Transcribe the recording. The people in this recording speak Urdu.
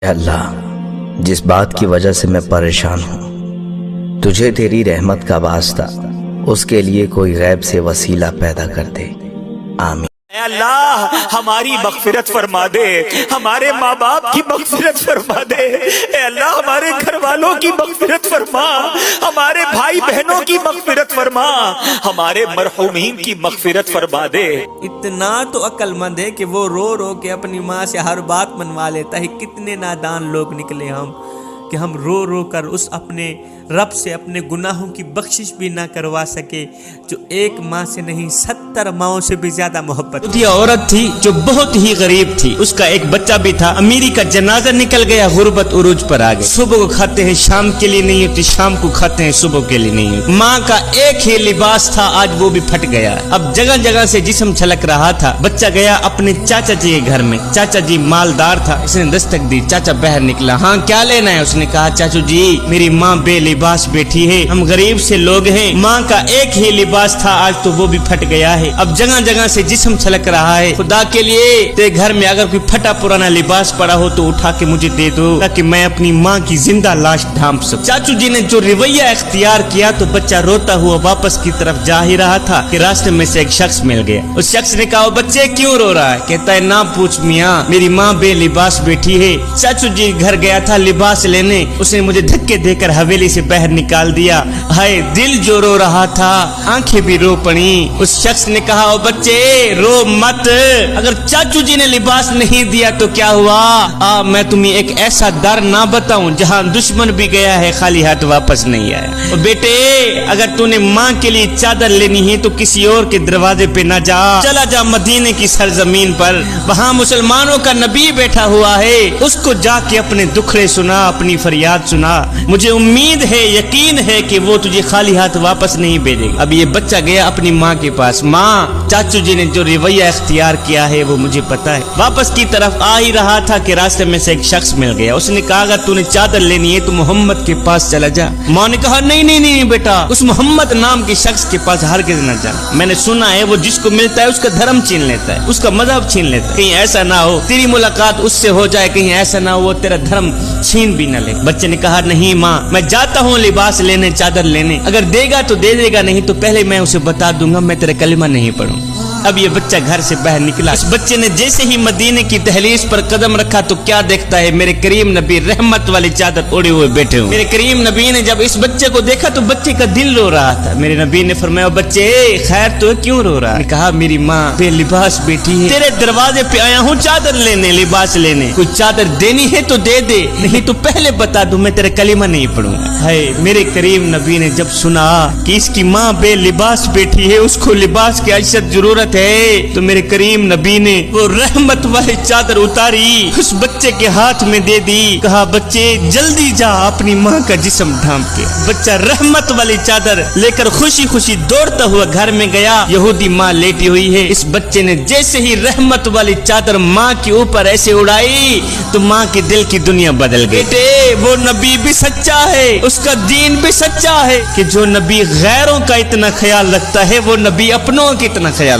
اللہ، جس بات کی وجہ سے میں پریشان ہوں، تجھے تیری رحمت کا واسطہ اس کے لیے کوئی غیب سے وسیلہ پیدا کر دے، آمین۔ اے اللہ ہماری مغفرت فرما دے، ہمارے ماں باپ کی مغفرت فرما دے، اے اللہ ہمارے گھر والوں کی مغفرت فرما، ہمارے بھائی بہنوں کی مغفرت فرما، ہمارے مرحومین کی مغفرت فرما دے۔ اتنا تو عقل مند ہے کہ وہ رو رو کے اپنی ماں سے ہر بات منوا لیتا ہے۔ کتنے نادان لوگ نکلے ہم کہ ہم رو رو کر اس اپنے رب سے اپنے گناہوں کی بخشش بھی نہ کروا سکے، جو ایک ماں سے نہیں 70 ماؤں سے بھی زیادہ محبت یہ عورت تھی جو بہت ہی غریب تھی، اس کا ایک بچہ بھی تھا، امیری کا جنازہ نکل گیا، غربت عروج پر آ گئی، صبح کو کھاتے ہیں شام کے لیے نہیں ہوتی، شام کو کھاتے ہیں صبح کے لیے نہیں ہوتی۔ ماں کا ایک ہی لباس تھا، آج وہ بھی پھٹ گیا۔ اب جگہ جگہ سے جسم چھلک رہا تھا۔ بچہ گیا اپنے چاچا جی کے گھر میں، چاچا جی مالدار تھا، اس نے دستک دی، چاچا باہر نکلا، ہاں کیا لینا ہے؟ اس نے کہا چاچو جی میری ماں بے لباس بیٹھی ہے، ہم غریب سے لوگ ہیں، ماں کا ایک ہی لباس تھا، آج تو وہ بھی پھٹ گیا ہے، اب جگہ جگہ سے جسم چھلک رہا ہے، خدا کے لیے تیرے گھر میں اگر کوئی پھٹا پرانا لباس پڑا ہو تو اٹھا کے مجھے دے دو تاکہ میں اپنی ماں کی زندہ لاش ڈھانپ سکوں۔ چاچو جی نے جو رویہ اختیار کیا تو بچہ روتا ہوا واپس کی طرف جا ہی رہا تھا کہ راستے میں سے ایک شخص مل گیا۔ اس شخص نے کہا بچے کیوں رو رہا ہے؟ کہتا ہے نہ پوچھ میاں، میری ماں بے لباس بیٹھی ہے۔ چاچو جی گھر گیا تھا لباس لینے، اس نے مجھے دھکے دے کر حویلی سے باہر نکال دیا، ہائے دل جو رو رہا تھا آنکھیں بھی رو پڑی۔ اس شخص نے کہا او بچے رو مت، اگر چاچو جی نے لباس نہیں دیا تو کیا ہوا؟ میں تمہیں ایک ایسا در نہ بتاؤں جہاں دشمن بھی گیا ہے خالی ہاتھ واپس نہیں آیا۔ اور بیٹے اگر تو نے ماں کے لیے چادر لینی ہے تو کسی اور کے دروازے پہ نہ جا، چلا جا مدینے کی سرزمین پر، وہاں مسلمانوں کا نبی بیٹھا ہوا ہے، اس کو جا کے اپنے دکھڑے سنا، اپنی فریاد سنا، مجھے امید ہے یقین ہے کہ وہ تجھے خالی ہاتھ واپس نہیں بھیجے گا۔ اب یہ بچہ گیا اپنی ماں کے پاس، ماں چاچو جی نے جو رویہ اختیار کیا ہے وہ مجھے پتا ہے۔ واپس کی طرف آ ہی رہا تھا کہ راستے میں سے ایک شخص مل گیا، اس نے کہا اگر تو نے چادر لینی ہے تو محمد کے پاس چلا جا۔ ماں نے کہا نہیں نہیں نہیں بیٹا، اس محمد نام کے شخص کے پاس ہرگز نہ جا، میں نے سنا ہے وہ جس کو ملتا ہے اس کا دھرم چھین لیتا ہے، اس کا مذہب چھین لیتا ہے، کہیں ایسا نہ ہو تیری ملاقات اس سے ہو جائے، کہیں ایسا نہ ہو وہ تیرا دھرم چھین بھی نہ لے۔ بچے نے کہا نہیں ماں میں جاتا ہوں لباس لینے، چادر لینے، اگر دے گا تو دے دے گا، نہیں تو پہلے میں اسے بتا دوں گا میں تیرا کلمہ نہیں پڑھوں۔ اب یہ بچہ گھر سے باہر نکلا، اس بچے نے جیسے ہی مدینے کی دہلیز پر قدم رکھا تو کیا دیکھتا ہے؟ میرے کریم نبی رحمت والی چادر اوڑے ہوئے بیٹھے ہوئے۔ میرے کریم نبی نے جب اس بچے کو دیکھا تو بچے کا دل رو رہا تھا۔ میرے نبی نے فرمایا بچے خیر تو کیوں رو رہا ہے؟ کہا میری ماں بے لباس بیٹھی ہے، تیرے دروازے پہ آیا ہوں چادر لینے، لباس لینے، کوئی چادر دینی ہے تو دے دے، نہیں تو پہلے بتا دوں میں تیرا کلمہ نہیں پڑھوں گا۔ ہے میرے کریم نبی نے جب سنا کہ اس کی ماں بے لباس بیٹھی ہے، اس کو لباس کی اشد ضرورت ہے، تو میرے کریم نبی نے وہ رحمت والی چادر اتاری اس بچے کے ہاتھ میں دے دی، کہا بچے جلدی جا اپنی ماں کا جسم ڈھانپ کے۔ بچہ رحمت والی چادر لے کر خوشی خوشی دوڑتا ہوا گھر میں گیا، یہودی ماں لیٹی ہوئی ہے۔ اس بچے نے جیسے ہی رحمت والی چادر ماں کے اوپر ایسے اڑائی تو ماں کے دل کی دنیا بدل گئی۔ بیٹے وہ نبی بھی سچا ہے، اس کا دین بھی سچا ہے کہ جو نبی غیروں کا اتنا خیال رکھتا ہے وہ نبی اپنوں کا اتنا خیال